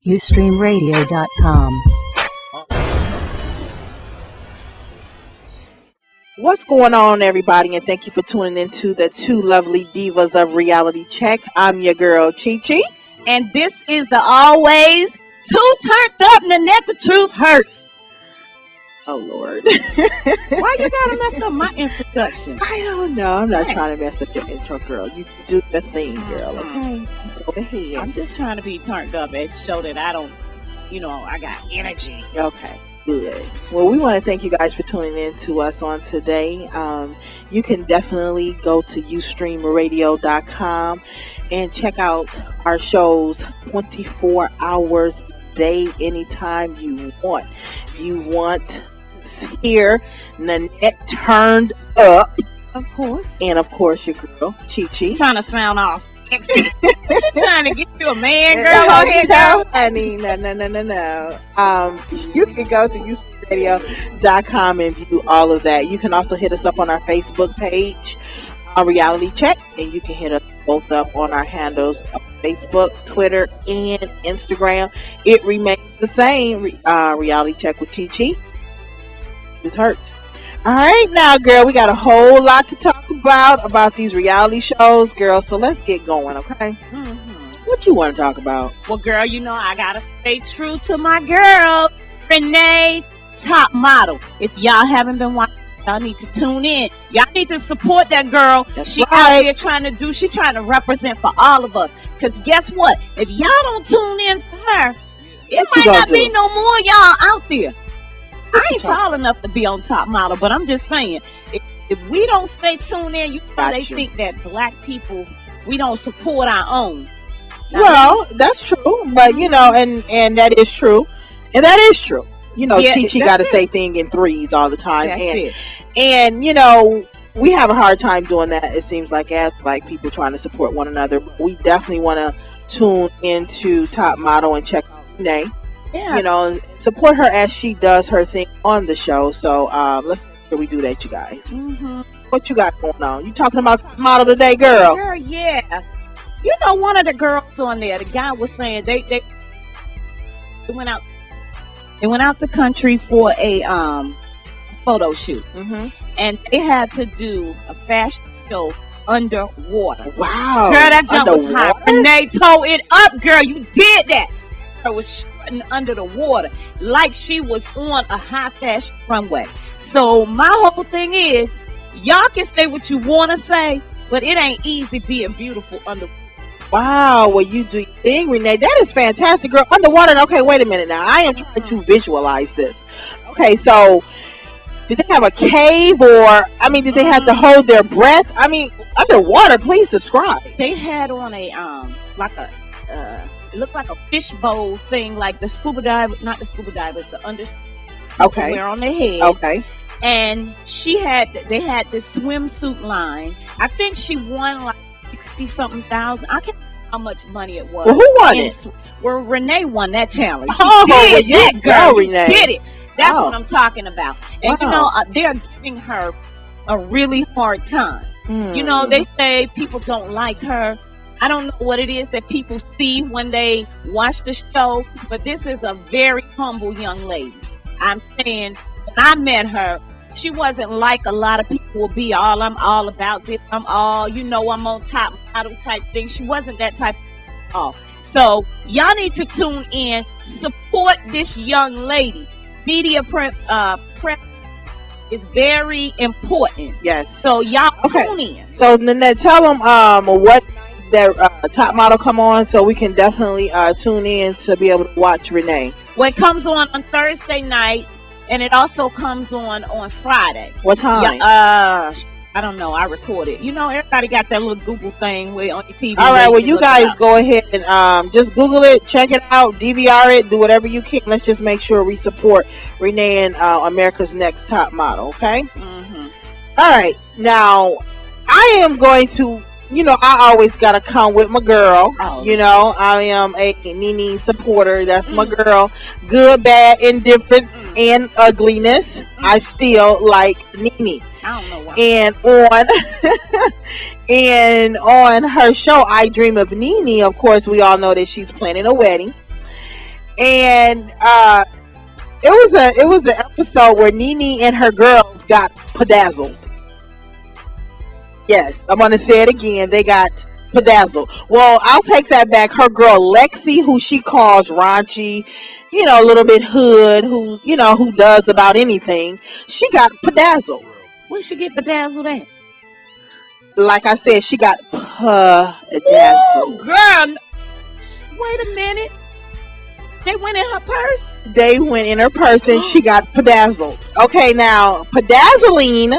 UStreamRadio.com. What's going on, everybody, and thank you for tuning into the Two Lovely Divas of Reality Check. I'm your girl, Chi Chi. And this is the always too turned up Nanette. The truth hurts. Oh, Lord. Why you gotta mess up my introduction? I don't know. I'm not trying to mess up your intro, girl. You do the thing, girl, okay? Go ahead. I'm just trying to be turned up and show that I don't, I got energy. Okay. Good. Well, we want to thank you guys for tuning in to us on today. You can definitely go to UStreamRadio.com and check out our shows 24 hours a day, anytime you want. If you want to hear Nanette turned up, Of course. and of course your girl, Chi Chi. Trying to sound all sexy. What you trying to get you a man, girl? Go ahead, girl. Honey, no. You can go to UStreamRadio.com and view all of that. You can also hit us up on our Facebook page, Reality Check, and you can hit us both up on our handles of Facebook, Twitter, and Instagram. It remains the same, Reality Check with Chi Chi. It hurts. All right, now, girl, we got a whole lot to talk about these reality shows, girl. So let's get going, okay? What you want to talk about? Well, girl, I gotta stay true to my girl, Renee, top model. If y'all haven't been watching, y'all need to tune in. Y'all need to support that girl. That's she right. out there she's trying to represent for all of us. Because guess what? If y'all don't tune in for her, it might not be no more y'all out there. I ain't tall enough to be on top model, but I'm just saying, if we don't stay tuned in, they think that black people, we don't support our own. Well, that's true, but and that is true, Chi got to say thing in threes all the time, and we have a hard time doing that. It seems like as black people trying to support one another. We definitely want to tune into top model and check out Renee. Yeah. Support her as she does her thing on the show. So let's make sure we do that, you guys. What you got going on? You talking about top model today, girl? Girl, yeah. One of the girls on there, the guy was saying they went out the country for a photo shoot, and they had to do a fashion show underwater. Wow, girl, that jump was hot. And they tore it up, girl. You did that. Her was strutting under the water like she was on a high fashion runway. So my whole thing is, y'all can say what you want to say, but it ain't easy being beautiful underwater. Wow, well, you do your thing, Renee. That is fantastic, girl. Underwater. Okay, wait a minute now. I am trying to visualize this. Okay, so did they have a cave, or did they have to hold their breath? Underwater. Please describe. They had on a it looked like a fishbowl thing, like the scuba dive, not the scuba divers, the under. Okay. Wear on their head. Okay. And they had this swimsuit line. I think she won like 60-something thousand. I can't remember how much money it was. Well, who won it? Well, Renee won that challenge. She did that, girl. Renee did it. That's what I'm talking about. And they're giving her a really hard time. They say people don't like her. I don't know what it is that people see when they watch the show, but this is a very humble young lady. I'm saying, when I met her, she wasn't like a lot of people will be. I'm all about this. I'm on top model type thing. She wasn't that type of all. So y'all need to tune in, support this young lady. Media prep is very important. Yes. So y'all tune in. So Nanette, tell them what their top model come on, so we can definitely tune in to be able to watch Renee. Well, it comes on Thursday night, and it also comes on Friday. What time? I don't know. I record it. Everybody got that little Google thing where on your TV. All right. Well, you guys go ahead and just Google it, check it out, DVR it, do whatever you can. Let's just make sure we support Renee and America's Next Top Model. Okay. All right. Now, I am going to. I always gotta come with my girl. I am a Nene supporter. That's my girl. Good, bad, indifference, and ugliness. I still like Nene. I don't know why. And on her show, I Dream of Nene, of course, we all know that she's planning a wedding. And it was an episode where Nene and her girls got bedazzled. Yes, I'm gonna say it again. They got bedazzled. Well, I'll take that back. Her girl Lexi, who she calls raunchy, a little bit hood, who does about anything, she got bedazzled. Where she get bedazzled at? Like I said, she got bedazzled. Ooh, girl, wait a minute. They went in her purse? They went in her purse and she got bedazzled. Okay, now, bedazzling,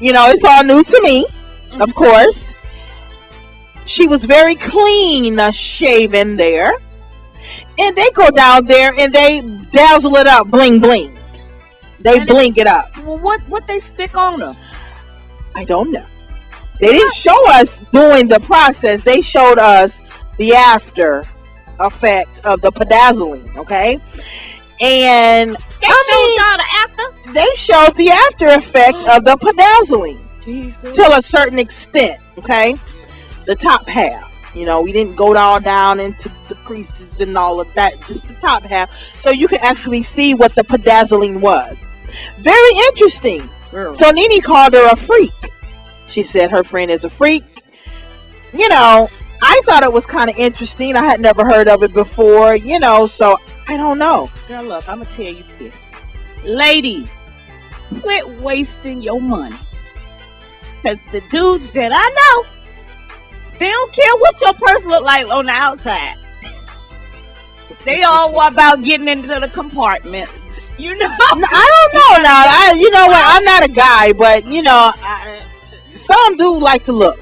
it's all new to me, of course. She was very clean shaven there. And they go down there and they dazzle it up, bling bling. They blink it up. Well, what they stick on her? I don't know. They didn't show us doing the process. They showed us the after effect of the bedazzling, okay? And they showed y'all the after? They showed the after effect of the bedazzling. Jesus. To a certain extent, okay? The top half. We didn't go down into the creases and all of that, just the top half. So you can actually see what the bedazzling was. Very interesting. Girl. So Nene called her a freak. She said her friend is a freak. I thought it was kind of interesting. I had never heard of it before, so I don't know. Girl, look, I'm going to tell you this. Ladies, quit wasting your money. Because the dudes that I know, they don't care what your purse look like on the outside. They all about getting into the compartments. I don't know now. You know what? I'm not a guy, but some do like to look.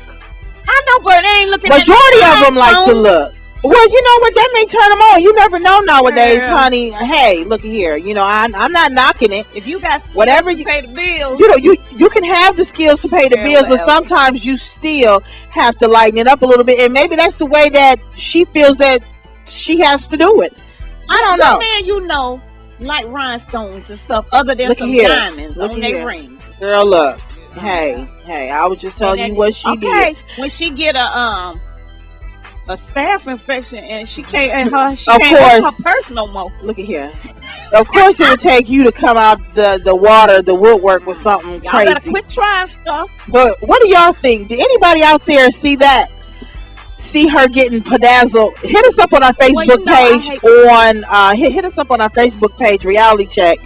I know, but they ain't looking. Majority of them like to look. Well, you know what? That may turn them on. You never know nowadays, honey. Hey, look here. I'm not knocking it. If you got whatever you pay the bills, you can have the skills to pay the bills, but sometimes you still have to lighten it up a little bit, and maybe that's the way that she feels that she has to do it. I don't know. Man, like rhinestones and stuff, other than some diamonds on their rings. Girl, look. Hey, I was just telling you what she did. When she get a staph infection and she can't her purse no more. Look at here. Of course it would take you to come out the woodwork with something y'all crazy. Better quit trying stuff. But what do y'all think? Did anybody out there see that? See her getting bedazzled? Hit us up on our Facebook page hit us up on our Facebook page, Reality Check,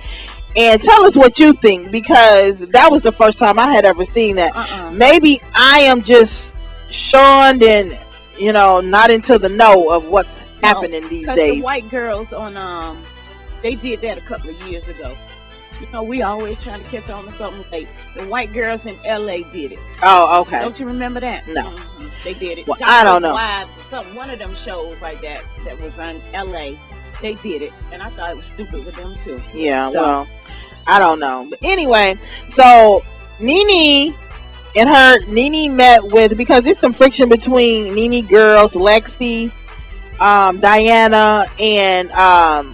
and tell us what you think, because that was the first time I had ever seen that. Maybe I am just shunned and not into the know of what's happening these days. The white girls on they did that a couple of years ago. We always trying to catch on to something late. The white girls in LA did it. Oh, okay. Don't you remember that? No. They did it. Well, I don't know. One of them shows like that was on LA. They did it, and I thought it was stupid with them too. Yeah, well, I don't know. But anyway, so Nene met with, because there's some friction between Nene girls, Lexi, Diana, and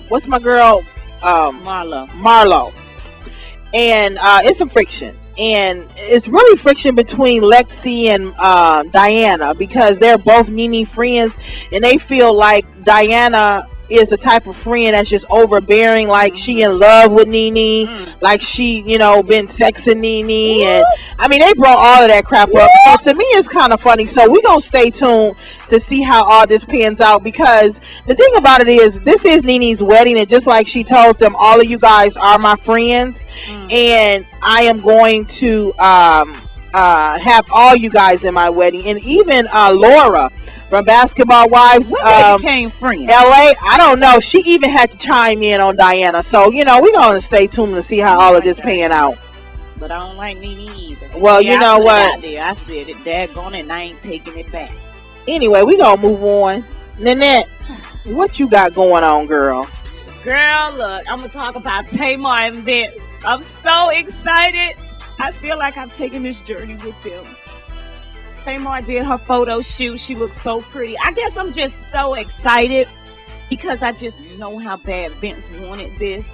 what's my girl? Marlo. And it's some friction. And it's really friction between Lexi and Diana, because they're both Nene friends, and they feel like Diana is the type of friend that's just overbearing, like she in love with Nene, like she, been sexing Nene, and I mean they brought all of that crap up. So to me it's kind of funny. So we're gonna stay tuned to see how all this pans out, because the thing about it is, this is Nene's wedding, and just like she told them, all of you guys are my friends, and I am going to have all you guys in my wedding. And even Laura from Basketball Wives, became friends. LA, I don't know. She even had to chime in on Diana. So, we're going to stay tuned to see how all of this paying out. But I don't like Nene either. Well, you know what? I said it, daggone it, and I ain't taking it back. Anyway, we going to move on. Nanette, what you got going on, girl? Girl, look, I'm going to talk about Tamar and Vince. I'm so excited. I feel like I'm taking this journey with them. Tamar did her photo shoot. She looks so pretty. I guess I'm just so excited because I just know how bad Vince wanted this.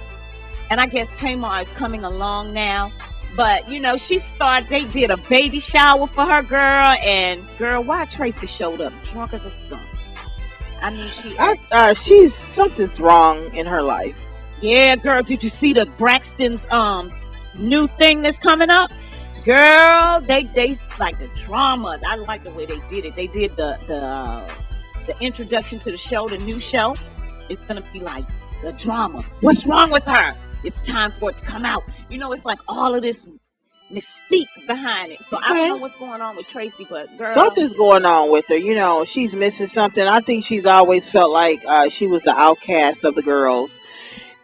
And I guess Tamar is coming along now. But, they did a baby shower for her, girl. And, girl, why Tracy showed up drunk as a skunk? I knew she. Something's wrong in her life. Yeah, girl. Did you see the Braxton's new thing that's coming up? Girl, they like the drama. I like the way they did it. They did the introduction to the show, the new show. It's gonna be like the drama. What's wrong with her? It's time for it to come out. You know, it's like all of this mystique behind it. So I don't know what's going on with Tracy, but girl, something's going on with her. You know, she's missing something. I think she's always felt like she was the outcast of the girls.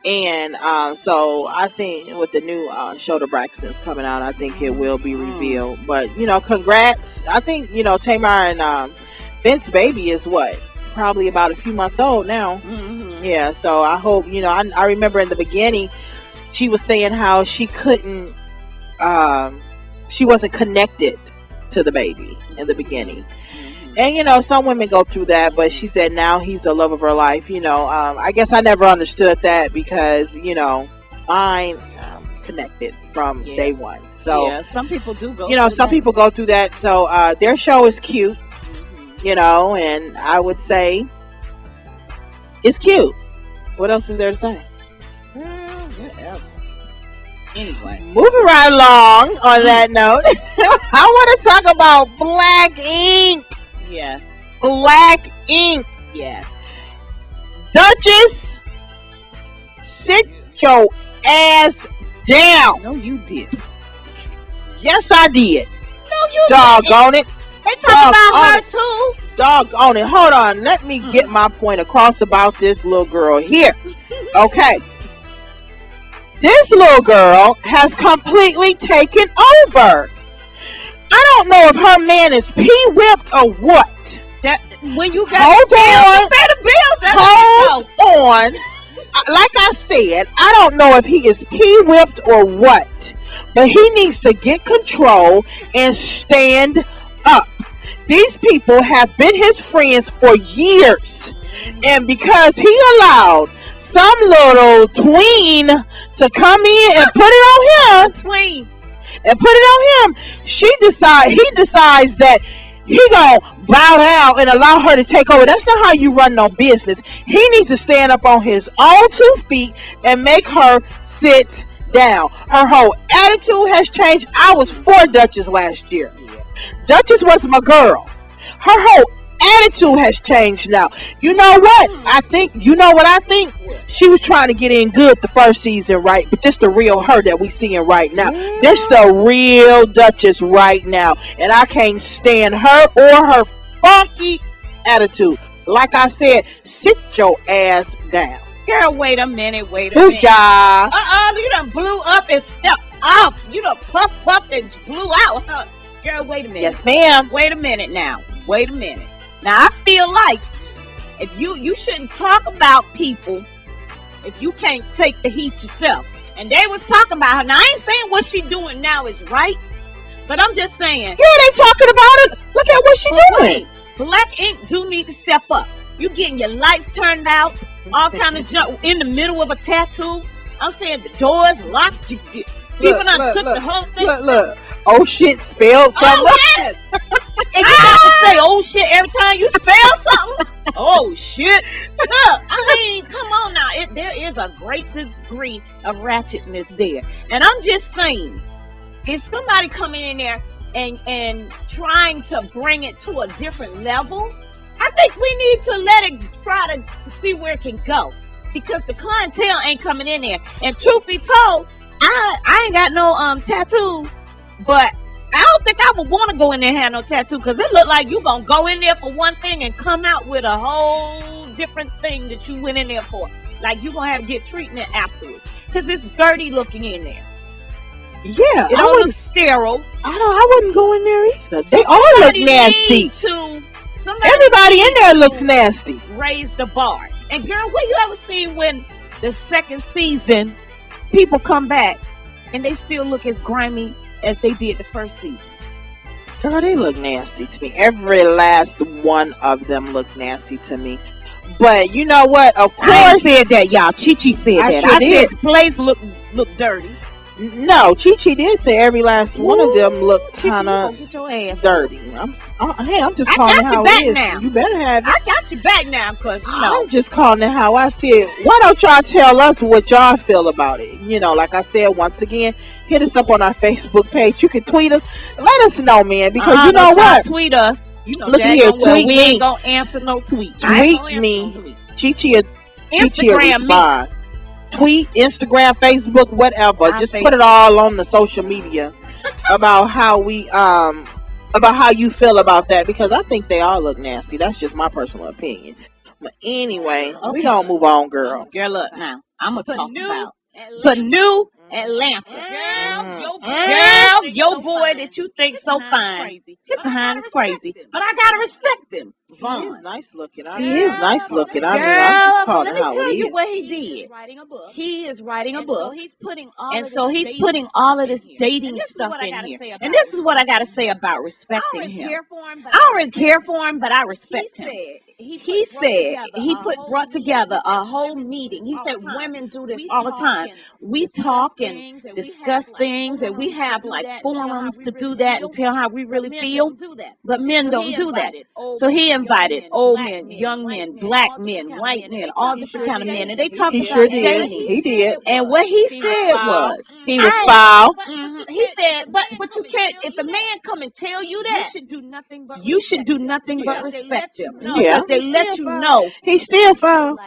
And so I think with the new show the Braxton's coming out, I think it will be revealed. But you know, congrats. I think, you know, Tamar and Vince's baby is probably about a few months old now. Mm-hmm. Yeah, so I hope, you know, I remember in the beginning she was saying how she couldn't she wasn't connected to the baby in the beginning. And, you know, some women go through that, but she said now he's the love of her life. You know, I guess I never understood that because, you know, mine connected from day one. So, yeah, some people do go, you know, some people go through that. So, their show is cute, you know, and I would say it's cute. What else is there to say? Whatever. Anyway, moving right along on that note, I want to talk about Black Ink. Yeah. Black Ink. Yes. Duchess, sit your ass down. No, you did. Yes, I did. No, you doggone didn't. It. They talk about her too. Doggone it. Hold on. Let me get my point across about this little girl here. Okay. This little girl has completely taken over. I don't know if her man is pee-whipped or what. That when you got hold on, pay the bills. Hold on. Like I said, I don't know if he is pee-whipped or what, but he needs to get control and stand up. These people have been his friends for years, and because he allowed some little tween to come in and put it on him, tween. And put it on him, he decides that he gonna bow down and allow her to take over. That's not how you run no business. He needs to stand up on his own 2 feet and make her sit down. Her whole attitude has changed. I was for Duchess last year. Duchess was my girl. Her whole attitude has changed now. You know what? I think she was trying to get in good the first season, right? But this the real her that we seeing right now. This the real Duchess right now, and I can't stand her or her funky attitude. Like I said, sit your ass down. Girl, wait a minute. You done blew up and stepped off. You done puffed and blew out, huh? Girl, wait a minute. Yes, ma'am. Wait a minute now. Wait a minute. Now, I feel like if you shouldn't talk about people if you can't take the heat yourself. And they was talking about her. Now, I ain't saying what she doing now is right, but I'm just saying. Yeah, they talking about it. Look at what she doing. Wait, Black Ink do need to step up. You getting your lights turned out, all kind of junk in the middle of a tattoo. I'm saying the doors locked. People done took the whole thing. Look. Oh shit, spelled something. Oh yes. And you have to say oh shit every time you spell something. Oh shit. Look, I mean, come on now. There is a great degree of ratchetness there. And I'm just saying, if somebody coming in there and trying to bring it to a different level, I think we need to let it try to see where it can go. Because the clientele ain't coming in there. And truth be told, I ain't got no tattoo. But I don't think I would want to go in there and have no tattoo, because it look like you gonna go in there for one thing and come out with a whole different thing that you went in there for. Like you gonna have to get treatment afterwards, because it's dirty looking in there. Yeah, it don't look sterile. I wouldn't go in there either. They all look nasty. Everybody in there looks nasty. Raise the bar. And girl, what you ever seen when the second season people come back and they still look as grimy as they did the first season? Girl, they look nasty to me. Every last one of them look nasty to me. But you know what? Of course, I said that, y'all. Chi said that. I said the place look dirty. No, Chi Chi did say every last one of them look kind of Get your ass dirty. I'm just I calling it got you how back it is. now. You better have it. I got you back now, cause I'm just calling it how I see it. Why don't y'all tell us what y'all feel about it? Like I said, once again, hit us up on our Facebook page. You can tweet us. Let us know, man, because you know what? Tweet us. Look at here, tweet we me. ain't gonna answer no tweet. Tweet me. Chi respond. Tweet, Instagram, Facebook, whatever. Just put it all on the social media about how you feel about that, because I think they all look nasty. That's just my personal opinion. But anyway, we gonna move on, girl. Girl, look now. I'm gonna talk about the new Atlanta. Girl, your boy that you think so fine. His behind is crazy, but I gotta respect him. He is nice looking. I mean, I'm just calling let me how tell it you is. what he did. He is writing a book, and so he's putting all of this dating stuff in here. And this is what I gotta say about respecting him. I don't really care for him, but I respect him. He said he brought together a whole meeting. He said women do this all the time. We talk and discuss things, and we have like forums to do that and tell how we really feel. But men don't do that. So he invited old men, young men, black men, white men, all different kind of men, and they talked about dating. He did. And what he said was, he was foul. He said, but you can't. If a man come and tell you that, you should do nothing but respect him. Because they let you know he's still foul.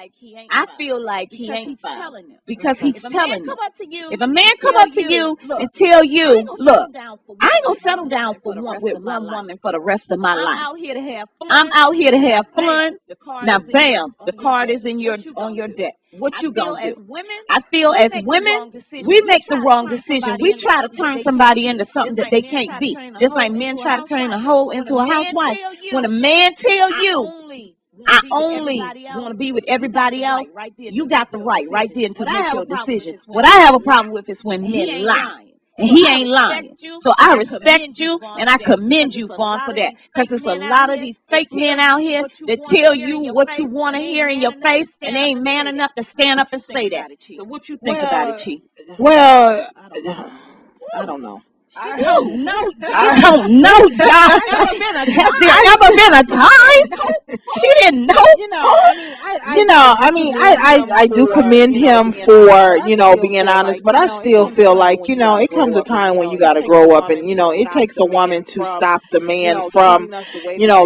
I feel like he ain't foul because he's telling you. If a man come up to you and tell you, look, I ain't gonna settle down with one woman for the rest of my life. I'm out here to have fun. Now, bam, the card is on your deck. What you gonna do? I feel as women, we make the wrong decision. We try to turn somebody into something that they can't be. Just like men try to turn a hoe into a housewife. When a man tell you, I only want to be with everybody else, you got the right there to make your decision. What I have a problem with is when men lie. And he ain't lying. So I respect you and I commend you for that. Because there's a lot of these fake men out here that tell you what you want to hear in your face, and they ain't man enough to stand up and say that. So what you think about it, Chief? Well, I don't know. I don't know, y'all. Has there ever been a time she didn't know? I do commend him for, being honest, but I still feel like, it comes a time when you got to grow up, and, it takes a woman to stop the man from,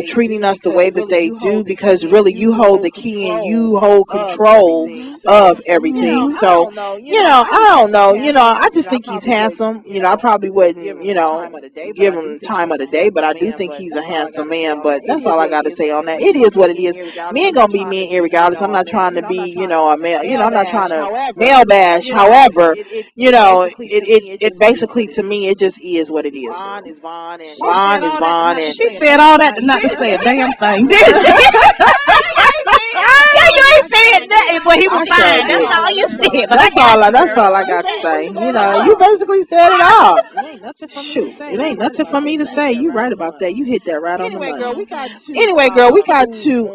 treating us the way that they do, because really you hold the key and you hold control of everything. So, I don't know, I just think he's handsome. I probably wouldn't, give him time of the day, but I do think he's a handsome man. But that's all I got to say on that. It is what it is. Men gonna be men irregardless. I'm not trying to be, a male. I'm not trying to male bash. However, it basically, to me, it just is what it is. Vaughn is Vaughn, and she said all that not to say a damn thing. Did she? Yeah, you ain't saying nothing, but he was fine. That's all you said. But that's all I got to say. You basically said it all. Shoot, it ain't nothing for me to say. You right about that. You hit that right on the money. Anyway, girl, we got to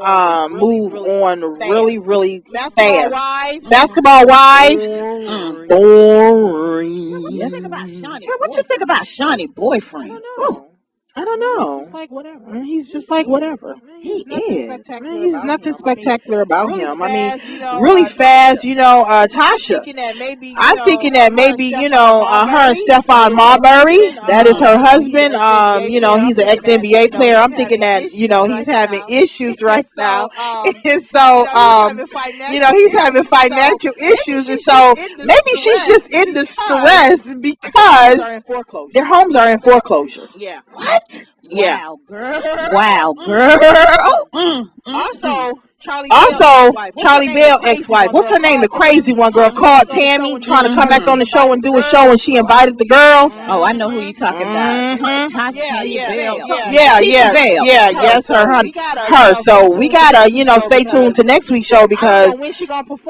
move on really, really fast. Basketball wives. Boring. What you think about Shawnee boyfriend? I don't know. He's just like whatever. He is. He's nothing spectacular about him. I mean, really fast, Tasha. I'm thinking that maybe, her and Stephon Marbury, that is her husband. He's an ex-NBA player. I'm thinking that, he's having issues right now. And so, he's having financial issues. And so maybe she's just in distress because their homes are in foreclosure. Yeah. What? Yeah. Wow, girl. Also, Charlie Bell ex-wife. What's her name? The crazy one, girl, called Tammy, trying to come back on the show and do a show, and she invited the girls. Oh, I know who you're talking about. Tammy Bell. Yeah. Yes, her. So we gotta, stay tuned to next week's show, because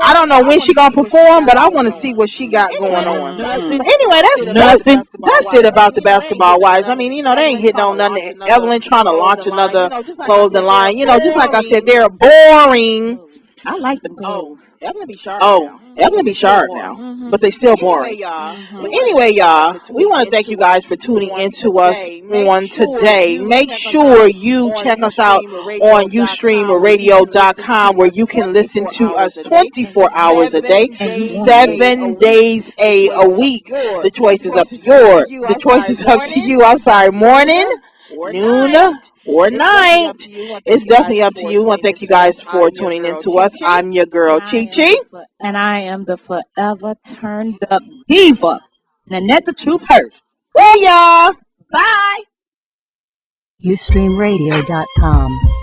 I don't know when she gonna perform, but I want to see what she got going on. Anyway, that's nothing. That's it about the basketball wives. I mean, they ain't hitting on nothing. Evelyn trying to launch another clothing line. Just like I said, they're boring. I like them Oh, clothes. Evelyn be sharp. Oh, Evelyn be sharp now, but they still boring. But anyway, y'all, we want to thank you guys for tuning into us on today. Make sure you check us out on ustreamradio.com, where you can listen to us 24 hours a day, 7 days a week. The choice is up to you. The choice is up to you. I'm sorry, morning, noon, or night. It's definitely up to you. I want to thank you guys for tuning in to us. I'm your girl, Chi Chi. And I am the forever turned up diva. Nanette the Truth Hurt. See y'all. Bye. Ustreamradio.com